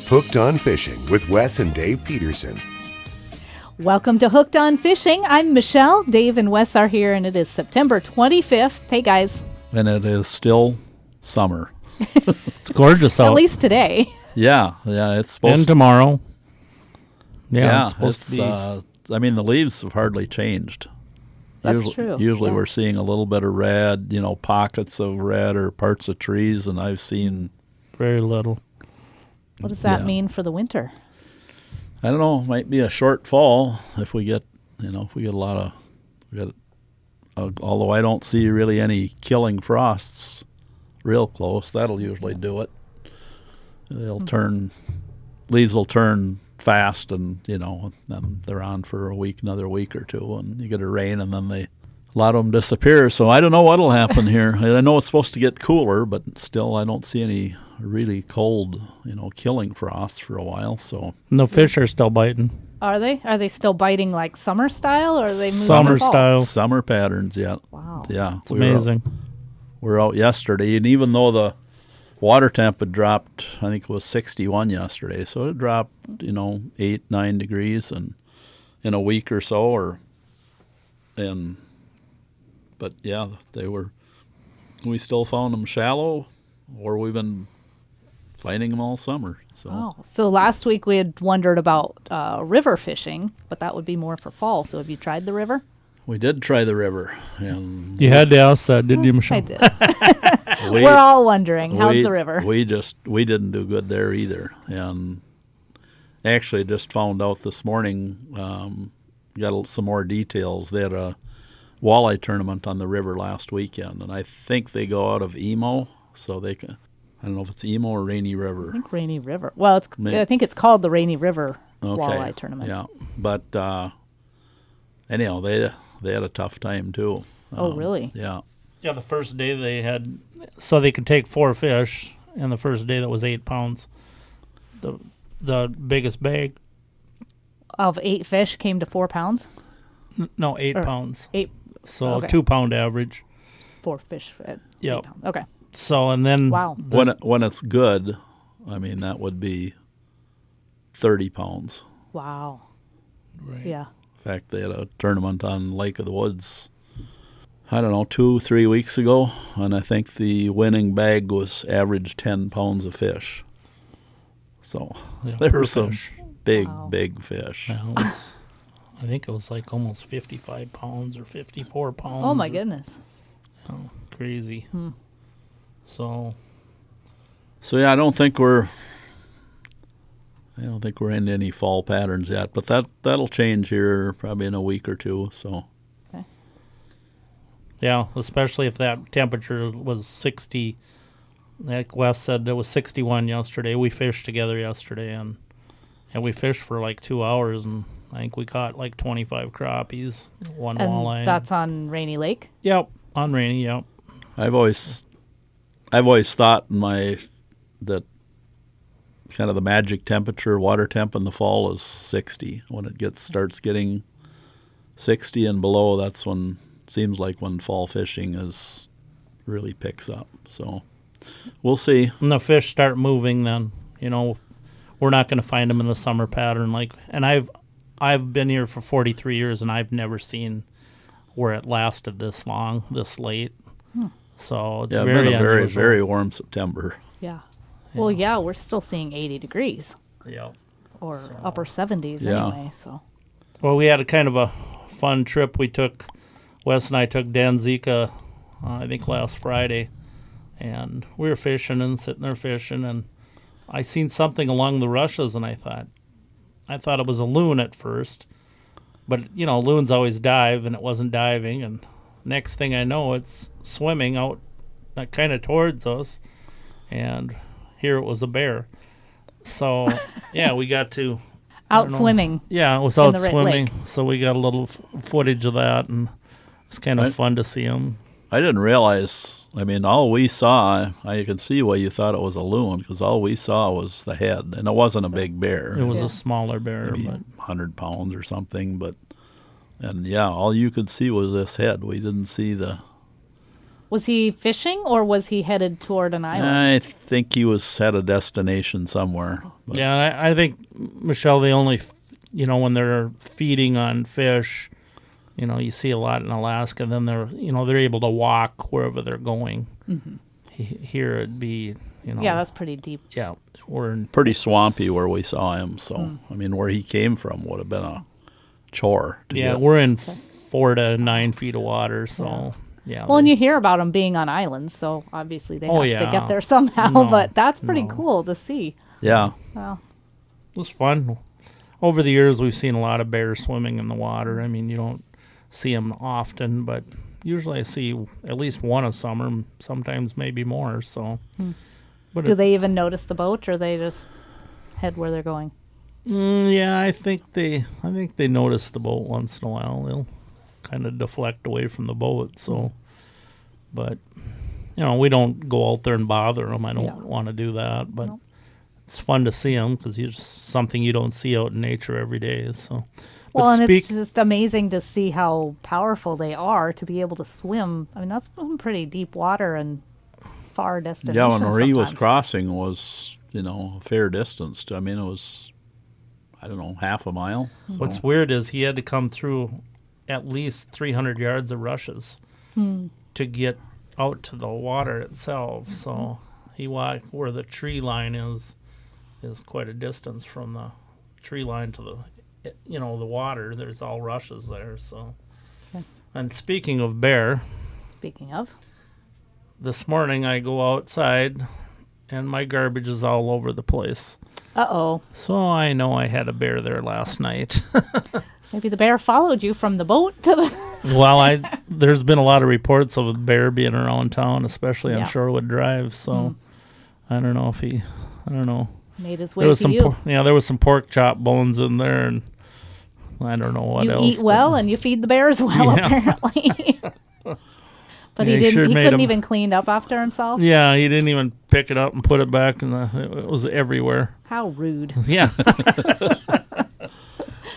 Hooked on Fishing with Wes and Dave Peterson. Welcome to Hooked on Fishing. I'm Michelle. Dave and Wes are here, and it is September 25th. Hey, guys. And it is still summer. It's gorgeous out. At least today. Yeah, it's supposed And tomorrow. Yeah, it's supposed to be. the leaves have hardly changed. That's true. Usually yeah. we're seeing a little bit of red, pockets of red or parts of trees, and I've seen, Very little. What does that yeah. mean for the winter? I don't know, might be a short fall if we get, although I don't see really any killing frosts real close. That'll usually do it. Leaves will turn fast, and then they're on for another week or two, and you get a rain, and then a lot of them disappear. So I don't know what'll happen here. I know it's supposed to get cooler, but still I don't see any really cold, killing frosts for a while. So And the fish are still biting. Are they? Are they still biting like summer style, or are they moving Summer to fall? style. summer patterns, yeah. Wow. Yeah, It's amazing. We were out yesterday, and even though the water temp had dropped, I think it was 61 yesterday, so it dropped, 8-9 degrees in a week or so, but yeah, we still found them shallow, or we've been finding them all summer. So Oh, so last week we had wondered about river fishing, but that would be more for fall. So have you tried the river? we did try the river, and You had to ask that, didn't you, Michelle? I did. We're all wondering, how's the river? We didn't do good there either, and actually just found out this morning. Got some more details. They had a walleye tournament on the river last weekend, and I think they go out of Emo, so they can. I don't know if it's Emo or Rainy River. I think Rainy River. Well, I think it's called the Rainy River Walleye Tournament. Yeah, but anyhow, they had a tough time too. Oh, really? Yeah. Yeah, the first day they had, so they could take 4 fish, and the first day that was 8 pounds. The biggest bag, Of 8 fish came to 4 pounds? no, 8 Or pounds. 8, So okay. 2 pound average. 4 fish at 8 Yep. pounds. Okay. So, and then Wow. When it's good, that would be 30 pounds. Wow. Right. Yeah. In fact, they had a tournament on Lake of the Woods, 2-3 weeks ago, and I think the winning bag was average 10 pounds of fish. So Yeah, there per were some fish. big, Wow. big fish. Yeah, I think it was like almost 55 pounds or 54 pounds. Oh, my or- goodness. Oh, crazy. So, So yeah, I don't think we're into any fall patterns yet, but that'll change here probably in a week or two. So yeah, especially if that temperature was 60. Like Wes said, it was 61 yesterday. We fished together yesterday, and we fished for like 2 hours, and I think we caught like 25 crappies, one walleye. And that's on Rainy Lake? Yep, on Rainy, yep. I've always thought that kind of the magic temperature, water temp in the fall is 60. When it starts getting 60 and below, that's when seems like when fall fishing really picks up. So we'll see. And the fish start moving, then we're not going to find them in the summer pattern. And I've been here for 43 years, and I've never seen where it lasted this long, this late. So it's It's very been a very, unusual. very warm September. Yeah. Well, yeah, we're still seeing 80 degrees Yeah. or upper 70s Yeah. anyway. So Well, we had a kind of a fun trip. Wes and I took Danzica, I think last Friday, and we were fishing and sitting there fishing, and I seen something along the rushes, and I thought it was a loon at first, but loons always dive, and it wasn't diving, and next thing I know, it's swimming out kind of towards us, and here it was a bear. So yeah, we got to out swimming. Yeah, it was In out the swimming, lake. so we got a little footage of that, and it's kind of Right. fun to see them. I didn't realize. All we saw, I could see why you thought it was a loon, because all we saw was the head, and it wasn't a big bear. It was Yeah. a smaller bear, maybe but 100 pounds or something, and yeah, all you could see was this head. We didn't see the Was he fishing or was he headed toward an island? I think he was at a destination somewhere. But Yeah, I think, Michelle, they only, when they're feeding on fish, you see a lot in Alaska, then they're able to walk wherever they're going. Here it'd be, Yeah, that's pretty deep. yeah, we're in, pretty swampy where we saw him. So, I mean, where he came from would have been a chore. To yeah, get. we're in 4 to 9 feet of water, so yeah. Well, and you hear about them being on islands, so obviously they have to yeah. get there somehow, No, but that's pretty no. cool to see. Yeah. Wow. It was fun. Over the years, we've seen a lot of bears swimming in the water. I mean, you don't see them often, but usually I see at least one a summer, sometimes maybe more. So, but Do they even notice the boat, or they just head where they're going? yeah, I think they notice the boat once in a while. They'll kind of deflect away from the boat. So, but we don't go out there and bother them. I don't Yeah. want to do that, but. Nope. It's fun to see them because it's something you don't see out in nature every day. So, but Well, and it's just amazing to see how powerful they are to be able to swim. I mean, that's some pretty deep water and far destinations. Yeah, when Marie was sometimes. crossing was, a fair distance. I mean, it was, I don't know, half a mile. So. What's weird is he had to come through at least 300 yards of rushes to get out to the water itself. So he walked where the tree line is quite a distance from the tree line to the water. There's all rushes there. So, Okay. And speaking of bear, Speaking of, this morning I go outside and my garbage is all over the place. uh-oh, So I know I had a bear there last night. maybe the bear followed you from the boat to the... Well, there's been a lot of reports of a bear being around town, especially Yeah. on Shorewood Drive. So I don't know if I don't know. Made his way There was to some, you. there was some pork chop bones in there, and I don't know what You else. eat well and you feed the bears well, Yeah. apparently. But Yeah, he he didn't. sure He made couldn't 'em- even clean up after himself. Yeah, he didn't even pick it up and put it back, it was everywhere. How rude. Yeah.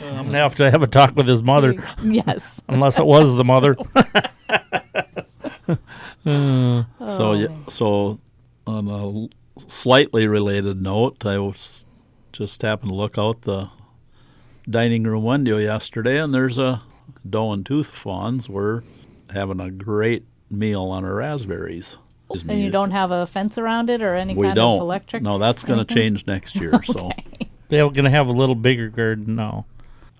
I'm gonna have to have a talk with his mother, Yes. unless it was the mother. So yeah, so on a slightly related note, I was just happened to look out the dining room window yesterday, and there's a doe and tooth fawns were having a great meal on our raspberries. And you don't have a fence around it or any We kind don't. of electric? No, that's going to anything? change next year. So They're gonna have a little bigger garden now.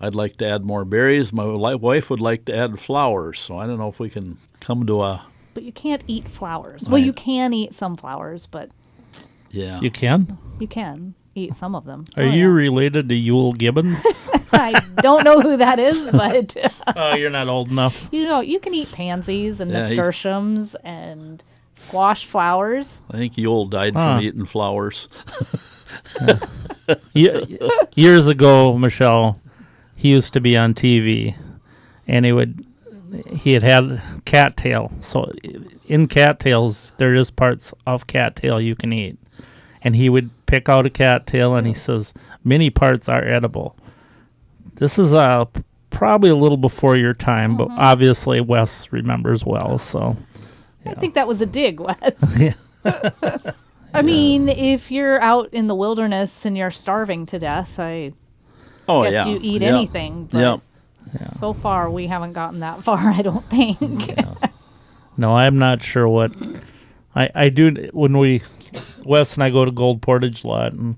I'd like to add more berries. My wife would like to add flowers. So I don't know if we can come to a But you can't eat flowers. Well, Right. you can eat some flowers, but yeah. You can? you can eat some of them. Are Oh, you yeah. related to Yule Gibbons? I don't know who that is, but Oh, you're not old enough. you can eat pansies and Yeah, nasturtiums and squash flowers. I think Yule died Huh. from eating flowers. Years ago, Michelle, he used to be on TV, and he had cattail. So in cattails, there is parts of cattail you can eat, and he would pick out a cattail, and he says many parts are edible. This is probably a little before your time, but obviously Wes remembers well. So I think that was a dig, Wes. I mean, if you're out in the wilderness and you're starving to death, I Oh guess yeah. you eat Yep. anything. But Yep. so far, we haven't gotten that far, I don't think. no, I'm not sure what I do when Wes and I go to Gold Portage a lot, and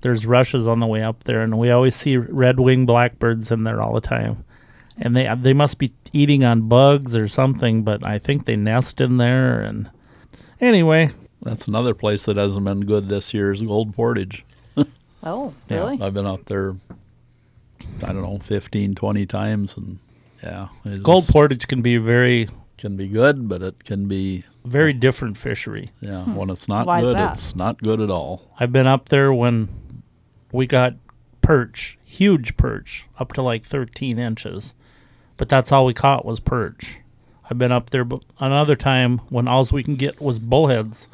there's rushes on the way up there, and we always see red-winged blackbirds in there all the time, and they must be eating on bugs or something, but I think they nest in there. And anyway, That's another place that hasn't been good this year is Gold Portage. Oh, Yeah. really? I've been out there, I don't know, 15, 20 times, and yeah. It Gold just Portage can be very, can be good, but it can be, very different fishery. yeah, when it's not Why is good, that? it's not good at all. I've been up there when we got perch, huge perch, up to like 13 inches. But that's all we caught was perch. I've been up there another time when all we can get was bullheads.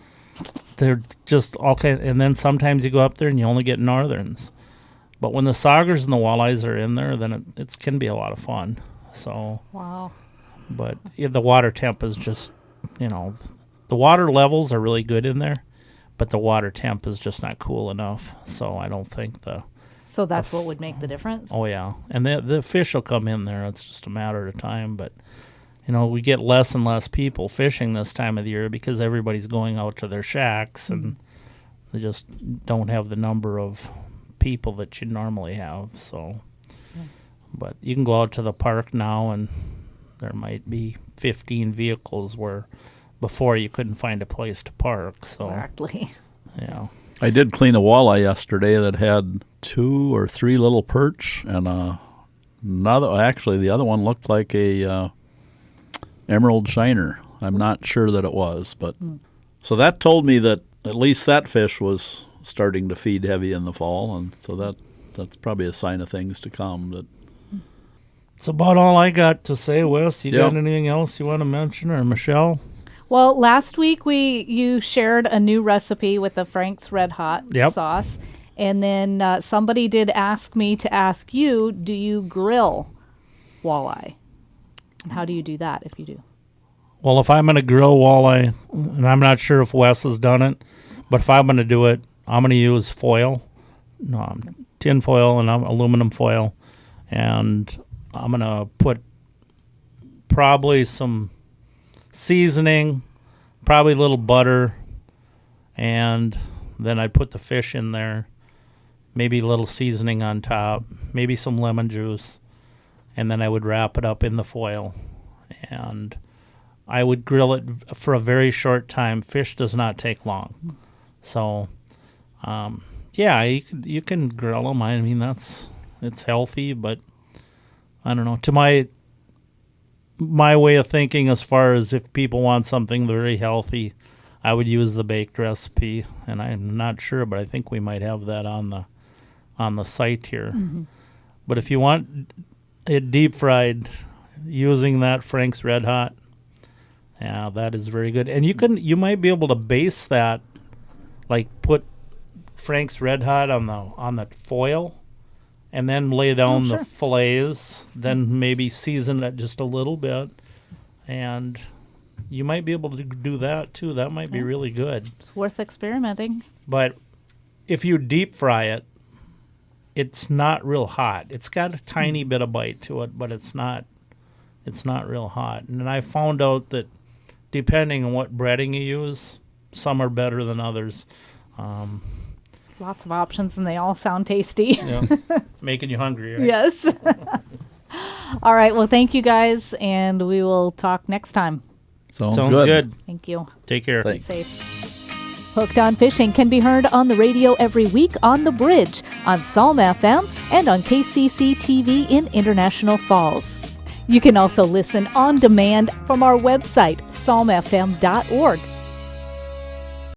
They're just all kind, and then sometimes you go up there and you only get northerns. But when the saugers and the walleyes are in there, then it can be a lot of fun. So, Wow. but yeah, the water temp is just the water levels are really good in there, but the water temp is just not cool enough. So I don't think So that's what would make the difference? oh yeah, and the fish will come in there. It's just a matter of time. But we get less and less people fishing this time of the year because everybody's going out to their shacks, and they just don't have the number of people that you normally have. So, but you can go out to the park now, and there might be 15 vehicles where before you couldn't find a place to park. So Exactly. yeah. I did clean a walleye yesterday that had 2 or 3 little perch, and actually the other one looked like a emerald shiner. I'm not sure that it was, but so that told me that at least that fish was starting to feed heavy in the fall, and so that's probably a sign of things to come. That That's about all I got to say, Wes. You Yep. got anything else you want to mention, or Michelle? Well, last week you shared a new recipe with the Frank's Red Hot Yep. sauce. And then somebody did ask me to ask you, do you grill walleye? And how do you do that if you do? Well, if I'm going to grill walleye, and I'm not sure if Wes has done it, but if I'm going to do it, I'm going to use foil, tin foil and aluminum foil, and I'm going to put probably some seasoning, probably a little butter, and then I'd put the fish in there, maybe a little seasoning on top, maybe some lemon juice, and then I would wrap it up in the foil, and I would grill it for a very short time. Fish does not take long. So, yeah, you can grill them. I mean, it's healthy, but I don't know. To my way of thinking, as far as if people want something very healthy, I would use the baked recipe, and I'm not sure, but I think we might have that on the site here. Mm-hmm. But if you want it deep fried, using that Frank's Red Hot, yeah, that is very good. And you might be able to base that, like put Frank's Red Hot on the foil, and then lay down the fillets, then maybe season it just a little bit, and you might be able to do that too. That might be really good. It's worth experimenting. But if you deep fry it, it's not real hot. It's got a tiny bit of bite to it, but it's not real hot. And I found out that depending on what breading you use, some are better than others. Lots of options, and they all sound tasty. Yeah. Making you hungry, right? Yes. All right. Well, thank you guys, and we will talk next time. sounds good. Thank you. Take care. Thanks. Be safe. Hooked on Fishing can be heard on the radio every week on The Bridge, on Psalm FM, and on KCC TV in International Falls. You can also listen on demand from our website, psalmfm.org.